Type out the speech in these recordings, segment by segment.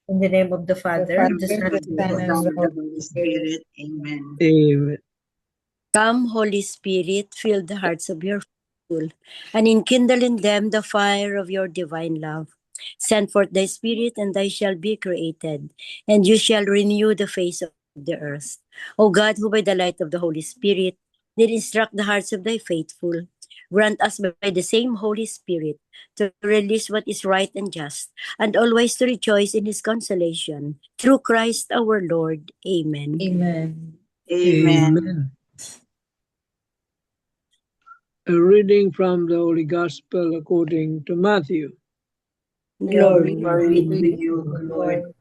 In the name of the Father, the Son, the and Son, the and the Holy Spirit. Amen. Amen. Come, Holy Spirit, fill the hearts of your faithful, and enkindle in them the fire of your divine love. Send forth thy Spirit, and they shall be created, and you shall renew the face of the earth. O God, who by the light of the Holy Spirit did instruct the hearts of thy faithful, grant us by the same Holy Spirit to release what is right and just, and always to rejoice in his consolation. Through Christ our Lord. Amen. Amen. Amen. Amen. A reading from the Holy Gospel according to Matthew. Glory Glory be to you, O Lord.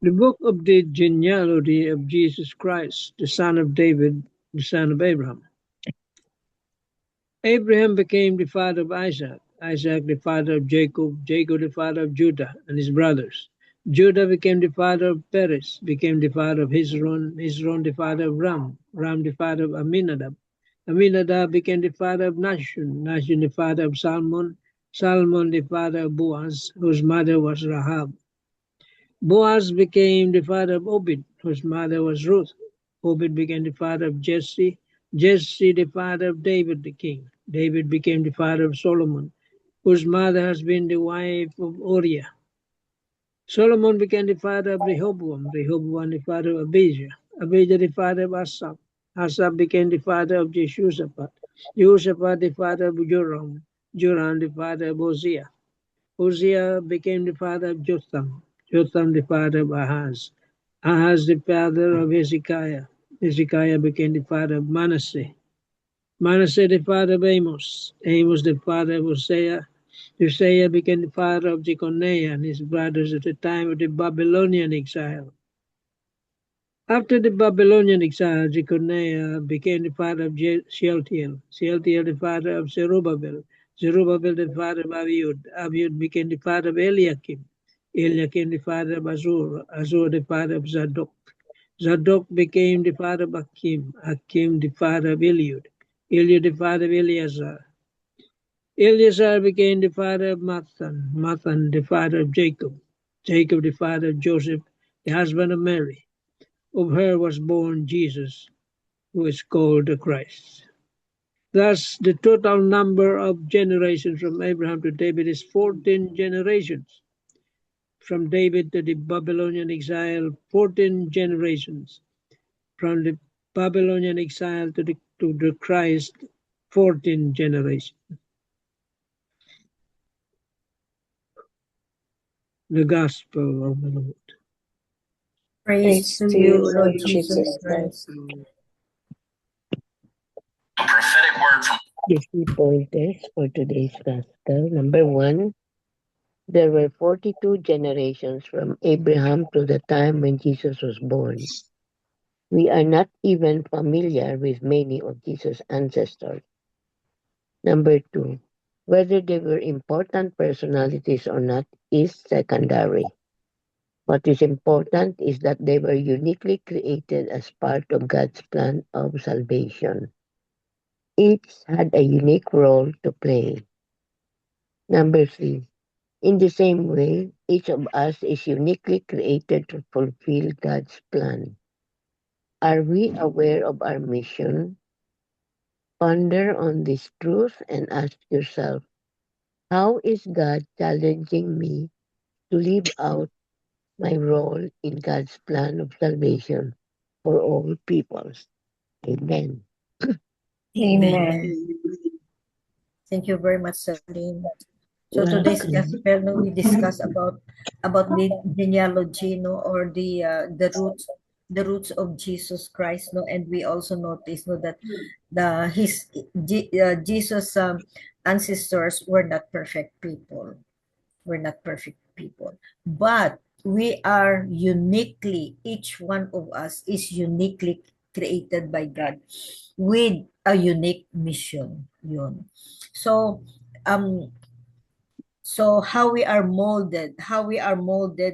The book of the genealogy of Jesus Christ, the son of David, the son of Abraham. Abraham became the father of Isaac, Isaac the father of Jacob, Jacob the father of Judah and his brothers. Judah became the father of Perez, became the father of Hezron, Hezron the father of Ram, Ram the father of Aminadab. Aminadab became the father of Nahshon, Nahshon the father of Salmon, Salmon the father of Boaz, whose mother was Rahab. Boaz became the father of Obed, whose mother was Ruth. Obed became the father of Jesse, Jesse the father of David the king. David became the father of Solomon, whose mother has been the wife of Uriah. Solomon became the father of Rehoboam, Rehoboam the father of Abijah, Abijah the father of Asaph. Asaph became the father of Jehoshaphat, Jehoshaphat the father of Joram, Joram the father of Hosea. Hosea became the father of Jotham, Jotham the father of Ahaz, Ahaz the father of Hezekiah, Hezekiah became the father of Manasseh, Manasseh the father of Amos, Amos the father of Hosea, Hosea became the father of Jeconiah and his brothers at the time of the Babylonian exile. After the Babylonian exile, Jeconiah became the father of Shealtiel, Shealtiel the father of Zerubbabel, Zerubbabel the father of Abiud, Abiud became the father of Eliakim, Eliakim the father of Azur, Azur the father of Zadok, Zadok became the father of Akim, Akim the father of Eliud, Eliud the father of Eleazar, Eleazar became the father of Mathan, Mathan the father of Jacob, Jacob the father of Joseph, the husband of Mary. Of her was born Jesus, who is called the Christ. Thus, the total number of generations from Abraham to David is 14 generations. From David to the Babylonian exile, 14 generations. From the Babylonian exile to the Christ, 14 generations. The Gospel of the Lord. Praise to you, Lord Jesus Christ. A prophetic word from The key pointers for today's gospel. Number 1, there were 42 generations from Abraham to the time when Jesus was born. We are not even familiar with many of Jesus' ancestors. Number 2, whether they were important personalities or not is secondary. What is important is that they were uniquely created as part of God's plan of salvation. Each had a unique role to play. Number 3, in the same way, each of us is uniquely created to fulfill God's plan. Are we aware of our mission? Ponder on this truth and ask yourself, how is God challenging me to live out my role in God's plan of salvation for all peoples? Amen. Amen. Thank you very much, Celine. So today's gospel, no, we discuss about the genealogy, no, or the roots of Jesus Christ, no, and we also notice, no, that Jesus ancestors were not perfect people. We're not perfect people, but we are uniquely. Each one of us is uniquely created by God with a unique mission. Yun. So um how we are molded,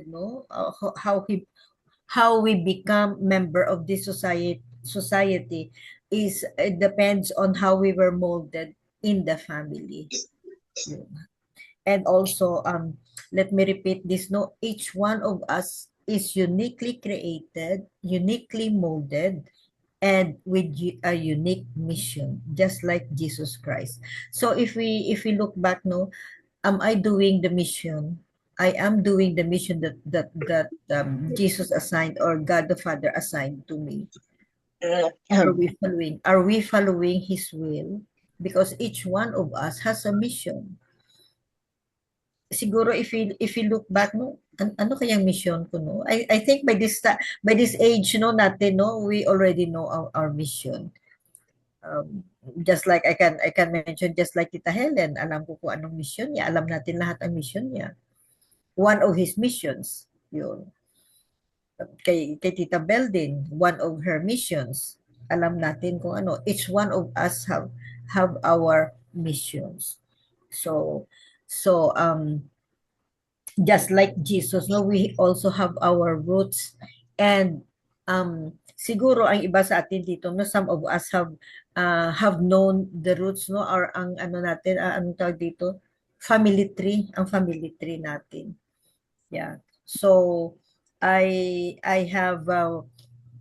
no, how we become member of this society is, it depends on how we were molded in the family. Yun. And also, let me repeat this, no, each one of us is uniquely created, uniquely molded, and with a unique mission, just like Jesus Christ. So if we look back, no, am I doing the mission? I am doing the mission that Jesus assigned, or God the Father assigned to me. Are we following His will? Because each one of us has a mission. Siguro if we look back, no, ano kayang mission ko, no? I think by this age, no, natin, no, we already know our mission. Just like I can mention, just like Tita Helen, alam ko kung anong mission niya. Alam natin lahat ang mission niya. One of his missions, yun. Kay Tita Bel din, one of her missions. Alam natin kung ano. Each one of us have our missions. So just like Jesus, no, we also have our roots. And siguro ang iba sa atin dito, no, some of us have known the roots, no, or ang ano natin, anong tawag dito, family tree, ang family tree natin. Yeah. So I have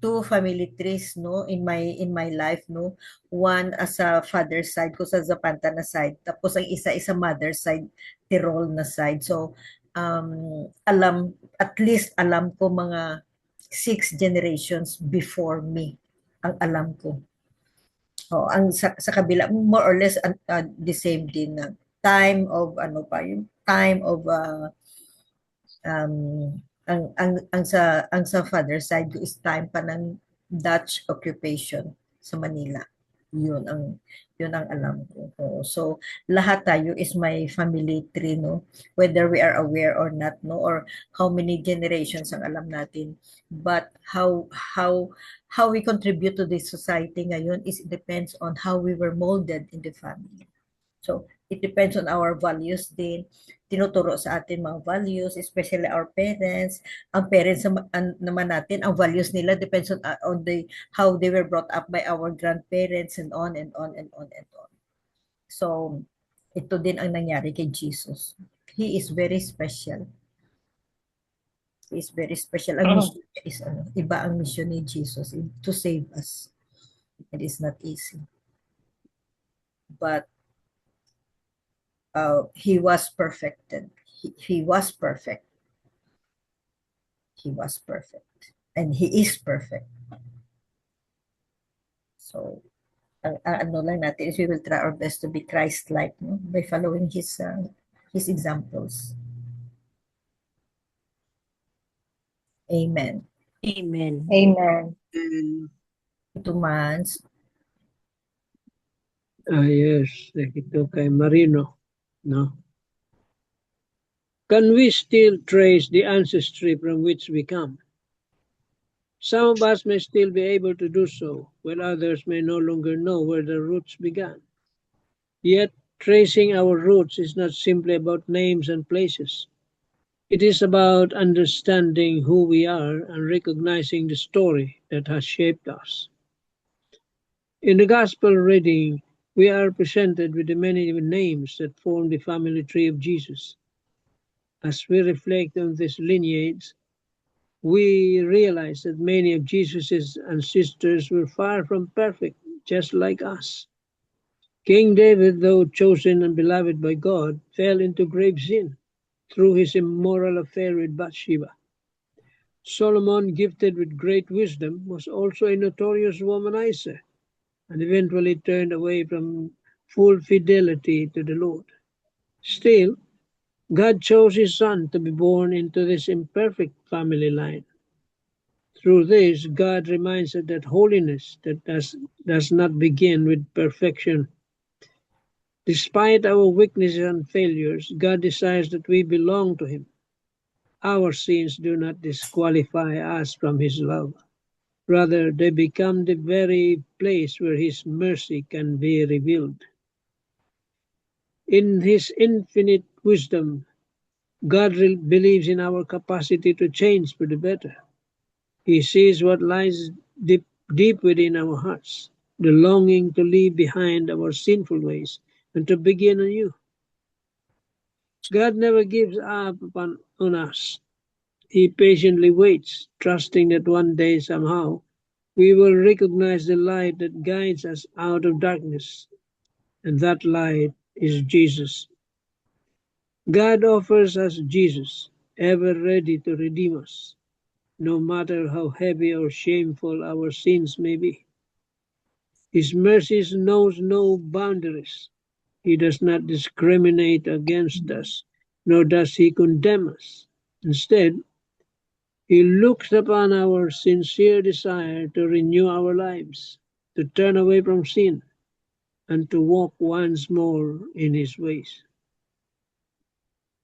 two family trees, no, in my life, no. One as a father's side ko sa Zapanta na side, tapos ang isa mother side, Tirol na side. So at least alam ko mga 6 generations before me ang alam ko. Oh, ang sa kabila more or less the same din na time of ano pa yung time of ang sa father side ko is time pa ng Dutch occupation sa Manila. Yun ang alam ko. So lahat tayo is my family tree, no, whether we are aware or not, no, or how many generations ang alam natin, but how we contribute to this society ngayon is it depends on how we were molded in the family. So it depends on our values din. Tinuturo sa atin mga values, especially our parents. Ang parents naman natin, ang values nila depends on how they were brought up by our grandparents, and on and on and on and on. So ito din ang nangyari kay Jesus. He is very special. He is very special. Ang mission niya is iba ang mission ni Jesus, to save us. It is not easy. But he was perfected. He was perfect. He was perfect. And he is perfect. So, ano lang natin is we will try our best to be Christ-like, no? By following his examples. Amen. Amen. Amen. And 2 months. Yes, ito kay Marino, no? Can we still trace the ancestry from which we come? Some of us may still be able to do so, while others may no longer know where the roots began. Yet, tracing our roots is not simply about names and places. It is about understanding who we are and recognizing the story that has shaped us. In the Gospel reading, we are presented with the many names that form the family tree of Jesus. As we reflect on this lineage, we realize that many of Jesus' ancestors were far from perfect, just like us. King David, though chosen and beloved by God, fell into grave sin through his immoral affair with Bathsheba. Solomon, gifted with great wisdom, was also a notorious womanizer and eventually turned away from full fidelity to the Lord. Still, God chose his son to be born into this imperfect family line. Through this, God reminds us that holiness does not begin with perfection. Despite our weaknesses and failures, God desires that we belong to him. Our sins do not disqualify us from his love. Rather, they become the very place where his mercy can be revealed. In his infinite wisdom, God believes in our capacity to change for the better. He sees what lies deep within our hearts, the longing to leave behind our sinful ways and to begin anew. God never gives up on us. He patiently waits, trusting that one day somehow we will recognize the light that guides us out of darkness, and that light is Jesus. God offers us Jesus, ever ready to redeem us, no matter how heavy or shameful our sins may be. His mercy knows no boundaries. He does not discriminate against us, nor does he condemn us. Instead, he looks upon our sincere desire to renew our lives, to turn away from sin, and to walk once more in his ways.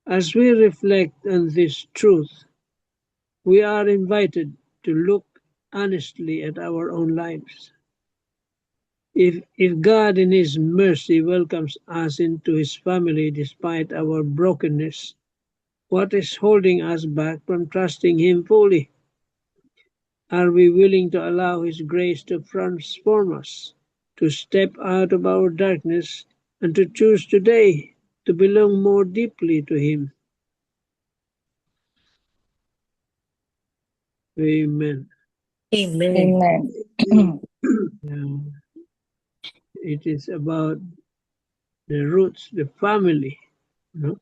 As we reflect on this truth, we are invited to look honestly at our own lives. If God in his mercy welcomes us into his family despite our brokenness, what is holding us back from trusting him fully? Are we willing to allow his grace to transform us, to step out of our darkness, and to choose today to belong more deeply to him? Amen. Amen. Now, it is about the roots, the family. No?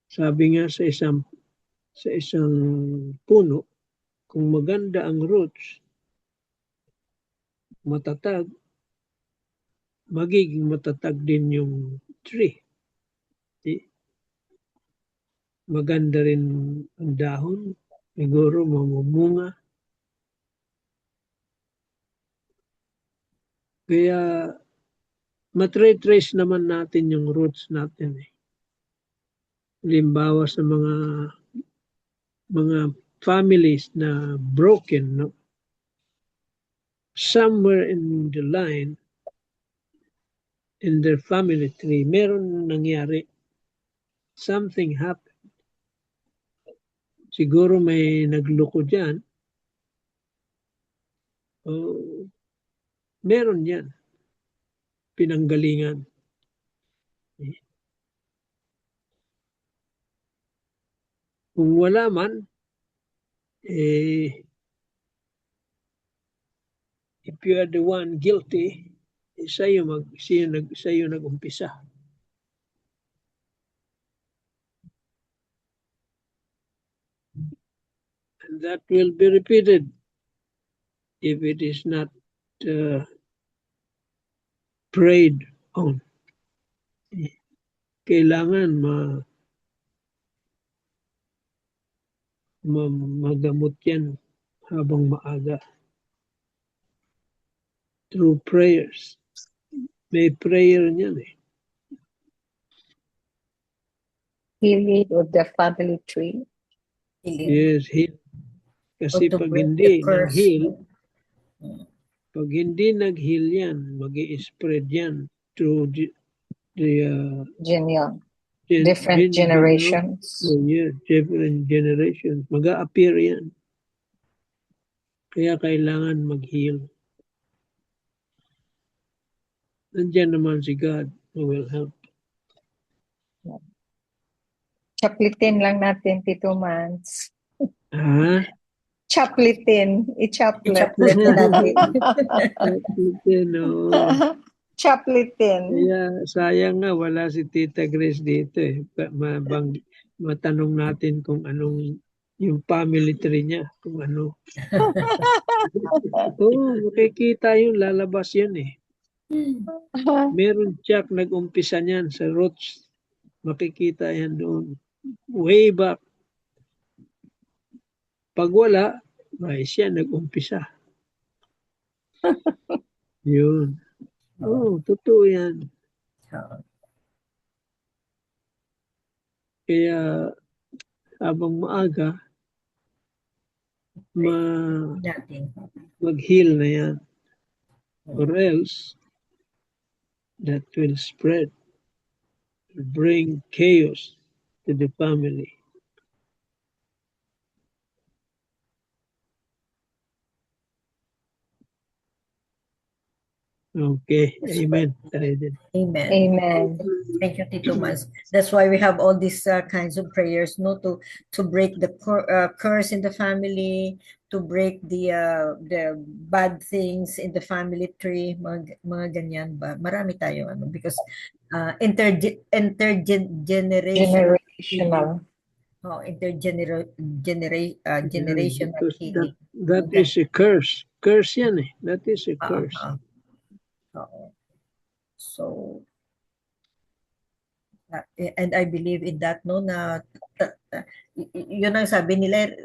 Sabi nga sa isang puno, kung maganda ang roots, matatag, magiging matatag din yung tree. Maganda rin ang dahon, siguro mamumunga. Kaya matre-trace naman natin yung roots natin. Halimbawa sa mga families na broken, no? Somewhere in the line, in their family tree, meron nangyari. Something happened. Siguro may nagloko dyan. Oh, meron yan. Pinanggalingan. Kung wala man, if you are the one guilty, sa'yo nag-umpisa. And that will be repeated if it is not prayed on. Kailangan magamot yan habang maaga. Through prayers. May prayer niyan eh. Healing of the family tree. Yes, heal. Kasi Or to pag break hindi the curse. nag-heal, pag hindi nag-heal yan, mag-i-spread yan through the Different generations. Different generations. Mag-a-appear yan. Kaya kailangan mag-heal. Nandiyan naman si God who will help. Chaplitin lang natin, Tito Mans. Ha? Chaplitin. I-chaplet. I-chaplet natin. Chaplitin, oo. Chaplitin. Kaya sayang nga wala si Tita Grace dito eh. Matanong natin kung anong yung family tree niya. Kung ano. Oo, makikita yung lalabas yun eh. Meron siya nag-umpisa niyan sa roots. Makikita yan doon. Way back. Pag wala, ay siya nag-umpisa. Yun. Oo, totoo yan. Kaya habang maaga, mag-heal na yan. Or else, that will spread. Bring chaos to the family. Okay. Amen. Amen. Amen. Amen. Thank you, Tito Mans. That's why we have all these kinds of prayers, no, to break the curse in the family, to break the bad things in the family tree, mga ganyan ba. Marami tayo ano because intergenerational healing. Generational. Oh, Yeah, generational because healing. that is a curse. Curse yan eh. That is a Ah, curse. ah, oo. So, and I believe in that, no, na yun ang sabi nila,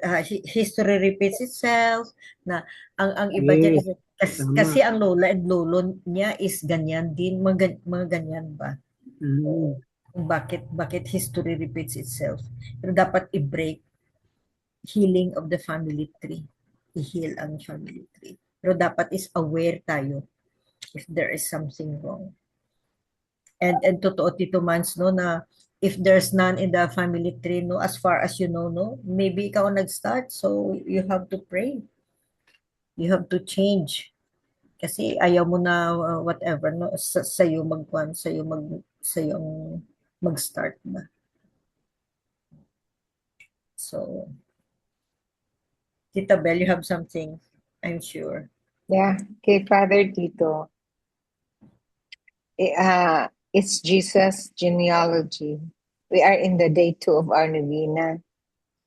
history repeats itself, na ang iba dyan Yes. is, Tama. kasi ang lola and lolo niya is ganyan din, mga ganyan ba? Mm. Bakit history repeats itself? Pero dapat i-break healing of the family tree. I-heal ang family tree. Pero dapat is aware tayo if there is something wrong. And totoo, Tito Mans, no, na if there's none in the family tree, no, as far as you know, no, maybe ikaw ang nag-start, so you have to pray. You have to change. Kasi ayaw mo na whatever, no, sa'yo magkuhan, sa'yo ang mag-start ba. So, Tita Bel, you have something, I'm sure. Yeah. Okay, Father Tito. It's Jesus genealogy. We are in the day 2 of our novena.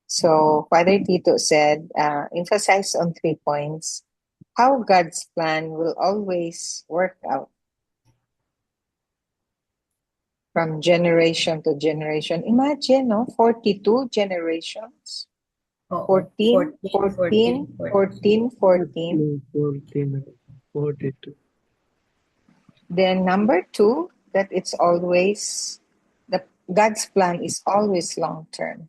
So Father Tito said, emphasize on 3 points. How God's plan will always work out from generation to generation. Imagine, no? 42 generations. Oo, 14, 42. Then number 2, that it's always, God's plan is always long term.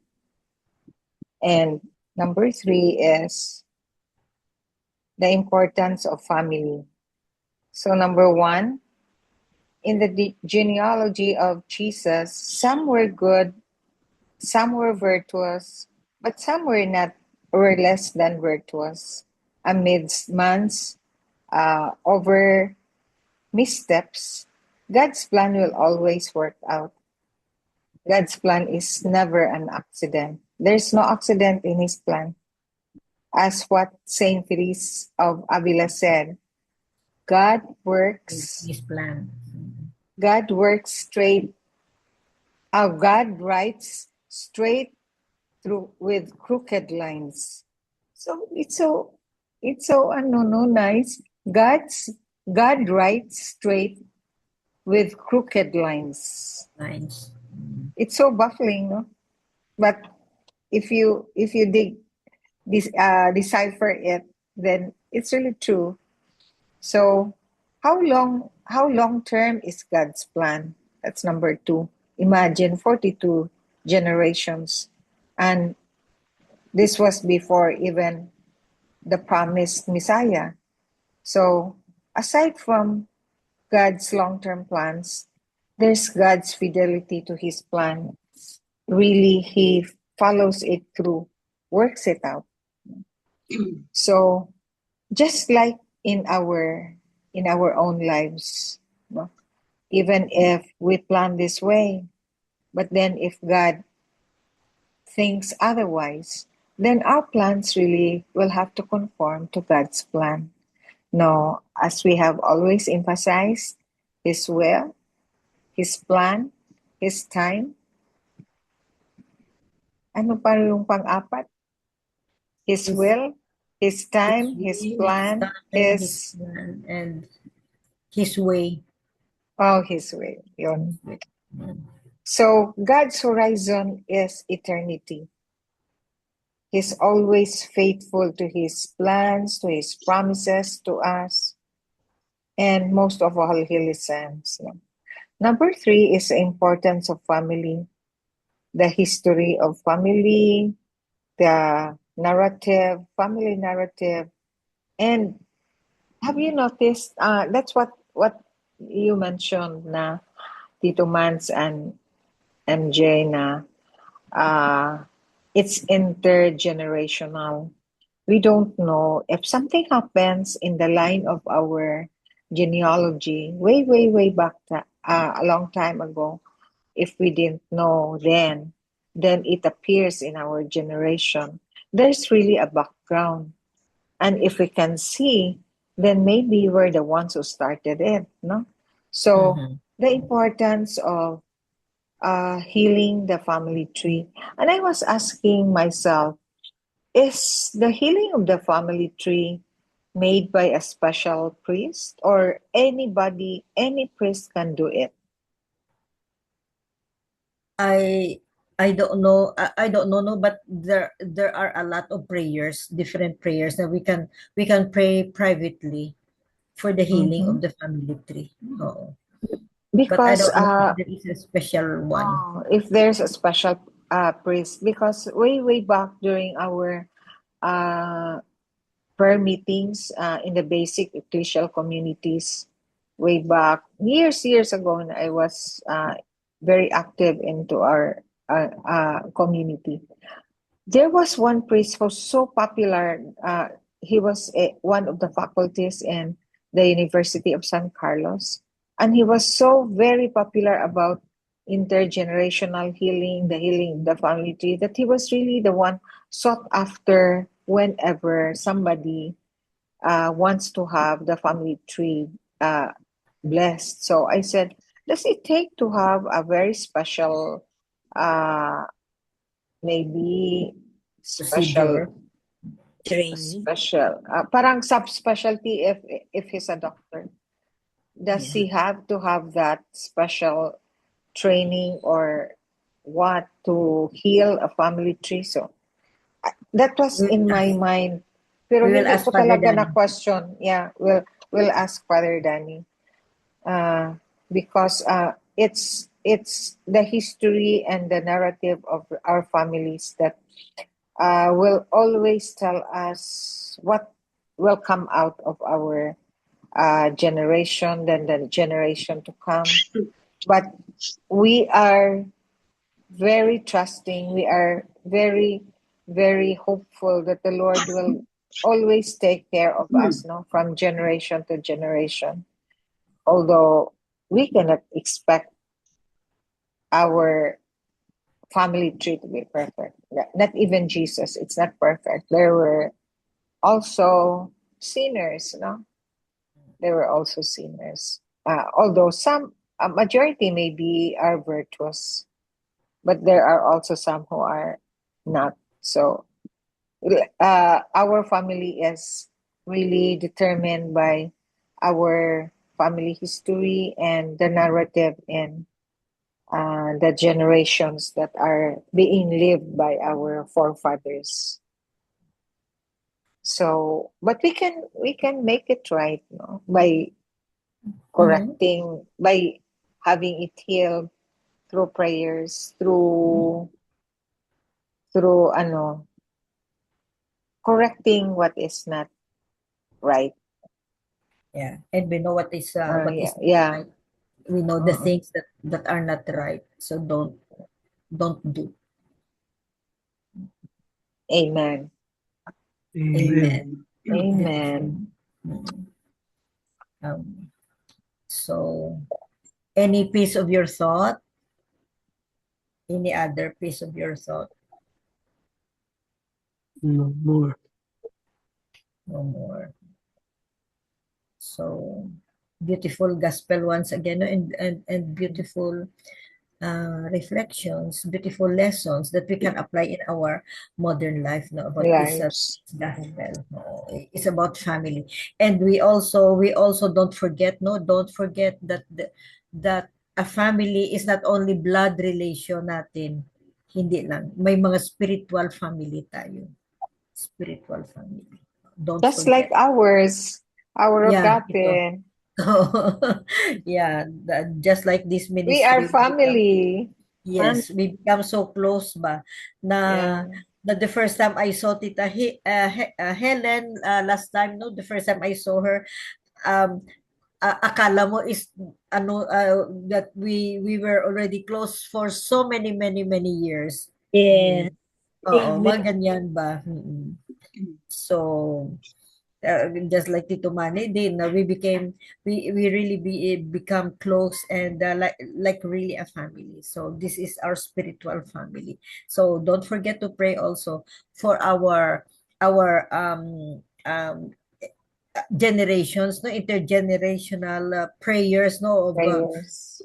And number 3 is the importance of family. So number 1, in the genealogy of Jesus, some were good, some were virtuous, but some were not, were less than virtuous. Amidst man's over missteps, God's plan will always work out. God's plan is never an accident. There's no accident in his plan. As what Saint Therese of Avila said, God works his plan. God works straight. God writes straight through with crooked lines. So it's so nice. God writes straight with crooked lines. Nice. It's so baffling, no? But if you decipher it, then it's really true. So how long term is God's plan? That's number 2. Imagine 42 generations, and this was before even the promised Messiah. So aside from God's long-term plans, there's God's fidelity to his plan. Really, he follows it through, works it out. So just like in our own lives, no? Even if we plan this way, but then if God thinks otherwise, then our plans really will have to conform to God's plan. No, as we have always emphasized, his will, his plan, his time. Ano pa yung pang-apat? His will, his time, his plan, his plan, and his way. Oh, his way. Yun. So God's horizon is eternity. He's always faithful to his plans, to his promises to us, and most of all, he listens. Number 3 is the importance of family, the history of family, the narrative, family narrative. And have you noticed, that's what you mentioned na Tito Mans and MJ na it's intergenerational. We don't know if something happens in the line of our genealogy way back a long time ago. If we didn't know then it appears in our generation. There's really a background. And if we can see, then maybe we're the ones who started it, no? So Mhm. the importance of healing the family tree. And I was asking myself, is the healing of the family tree made by a special priest, or anybody, any priest can do it? I don't know. I don't know, no, but there are a lot of prayers, different prayers that we can pray privately for the healing Mhm. of the family tree. Oo. But I Because don't know if there is a special one. if there's a special priest, because way back during our uh, prayer meetings in the basic ecclesial communities, way back years ago, when I was very active into our community, there was one priest who was so popular. He was one of the faculties in the University of San Carlos. And he was so very popular about intergenerational healing, the healing of the family tree, that he was really the one sought after whenever somebody wants to have the family tree blessed. So I said, does it take to have a very special, uh, maybe Procedure. special Training. parang subspecialty if he's a doctor? Does Yeah. he have to have that special training or what to heal a family tree? So that was We will in my ask, mind. Pero we will hindi ask ko Father talaga na Danny. question. Yeah, we'll ask Father Danny. Because it's the history and the narrative of our families that will always tell us what will come out of our generation, then the generation to come. But we are very trusting. We are very hopeful that the Lord will always take care of us, no, from generation to generation. Although we cannot expect our family tree to be perfect. Not even Jesus, it's not perfect. There were also sinners, no? There were also sinners. Although some, a majority maybe are virtuous, but there are also some who are not. So our family is really determined by our family history and the narrative in the generations that are being lived by our forefathers. So, but we can make it right, no? By Mhm. correcting, by having it healed through prayers, through correcting what is not right. Yeah. And we know what Yeah, is yeah. right. We know the Uh-uh. things that are not right. So don't do. Amen. Amen. Beautiful. Amen. Mm. Um, so any piece of your thought? Any other piece of your thought? No more. No more. So beautiful gospel once again, no? And beautiful reflections, beautiful lessons that we can apply in our modern life, no, about this Lives. gospel. No, it's about family, and we also don't forget that that a family is not only blood relation natin, hindi lang, may mga spiritual family tayo, spiritual family. Don't Just like forget. our Yeah, ito. agape. Yeah, just like this We are ministry, family. yes, we become so close ba na Yeah. the first time I saw Tita Helen last time, no, the first time I saw her, um akala mo is that we were already close for so many years. Yes. Oo, Amen. mga ganyan ba. So just like Tito Manny did. We became, we really become close and like really a family. So this is our spiritual family. So don't forget to pray also for our generations, no, intergenerational prayers, no, of Prayers.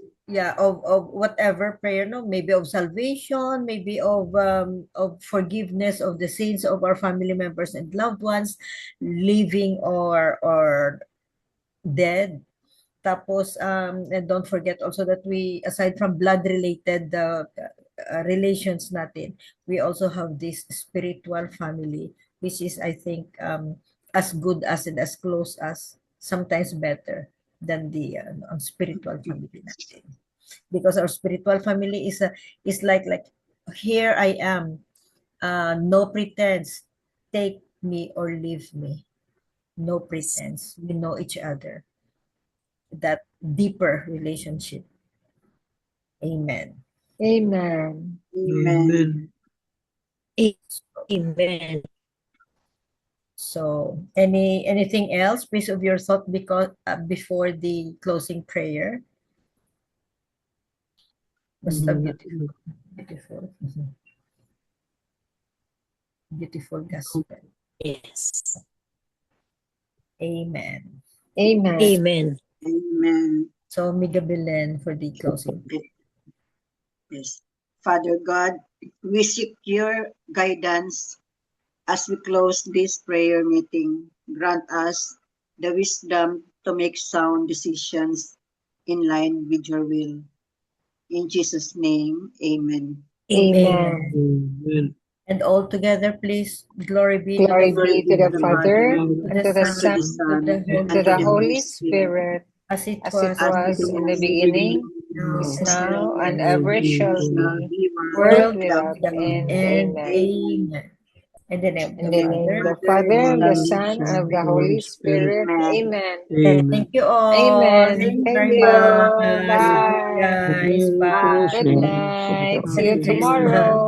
of whatever prayer, no, maybe of salvation, maybe of forgiveness of the sins of our family members and loved ones, living or dead. Tapos and don't forget also that we, aside from blood related relations natin, we also have this spiritual family, which is, I think, as good as and as close as, sometimes better than the spiritual family natin. Because our spiritual family is like, here I am, no pretense, take me or leave me, no pretense, we know each other, that deeper relationship. Amen. Amen. Amen. Amen. So anything else, please, of your thought, because before the closing prayer? Basta beautiful. Beautiful. Beautiful gospel. Yes. Amen. Amen. Amen. Amen. So Miga Belen for the closing. Yes. Father God, we seek your guidance as we close this prayer meeting. Grant us the wisdom to make sound decisions in line with your will. In Jesus' name, amen. Amen. Amen. And all together, please, glory be Glory to be to the Father, the and to the Son, Son, and to the Holy Spirit, as it as it was was in the beginning, is now, and ever shall be, world without end. and Amen. amen. In the name In of the the name of Father, the Father, of the Son, Son, and of and the the Holy Holy Spirit. Spirit. Amen. Amen. Amen. thank you all. Amen. Thank you Thank very you. much. Bye. Guys, Merry bye. Good Christmas. night. See you Merry Christmas. tomorrow.